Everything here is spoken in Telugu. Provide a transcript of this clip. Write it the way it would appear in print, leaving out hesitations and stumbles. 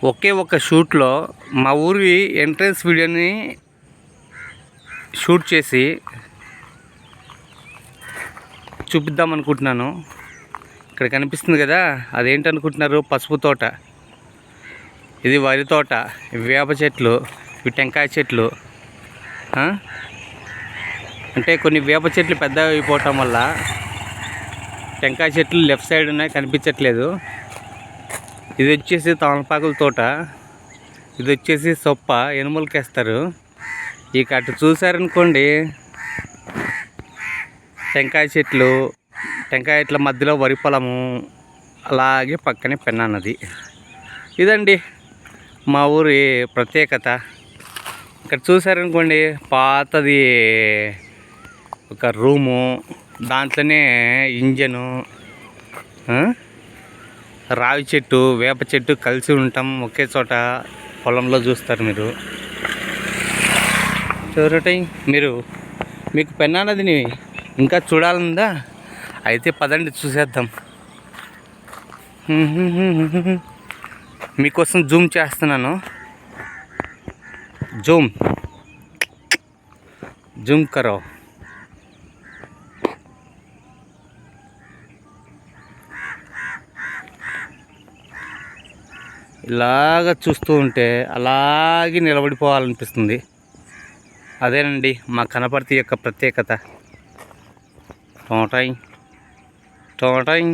ఒకే ఒక షూట్లో మా ఊరి ఎంట్రన్స్ వీడియోని షూట్ చేసి చూపిద్దాం అనుకుంటున్నాను. ఇక్కడ కనిపిస్తుంది కదా, అదేంటనుకుంటున్నారు? పసుపు తోట. ఇది వరి తోట, వేప చెట్లు, ఇవి టెంకాయ చెట్లు. అంటే కొన్ని వేప చెట్లు పెద్దగా అయిపోవటం వల్ల టెంకాయ చెట్లు లెఫ్ట్ సైడ్ ఉన్నాయి, కనిపించట్లేదు. ఇది వచ్చేసి తమలపాకుల తోట, ఇది వచ్చేసి సొప్ప, ఎనుములకి వేస్తారు. ఇక అటు చూసారనుకోండి టెంకాయ చెట్లు, టెంకాయ చెట్ల మధ్యలో వరి పొలము, అలాగే పక్కనే పెన్నా నది. ఇదండి మా ఊరి ప్రత్యేకత. ఇక్కడ చూసారనుకోండి పాతది ఒక రూము, దాంట్లోనే ఇంజను, రావి చెట్టు, వేప చెట్టు కలిసి ఉంటాం ఒకే చోట పొలంలో చూస్తారు మీరు. చూడటం మీకు పెన్నా నదిని ఇంకా చూడాలందా? అయితే పదండి చూసేద్దాం. మీకోసం జూమ్ చేస్తున్నాను. జూమ్ కరో. ఇలాగ చూస్తూ ఉంటే అలాగే నిలబడిపోవాలనిపిస్తుంది. అదేనండి మా కనపర్తి యొక్క ప్రత్యేకత. టోటాయి.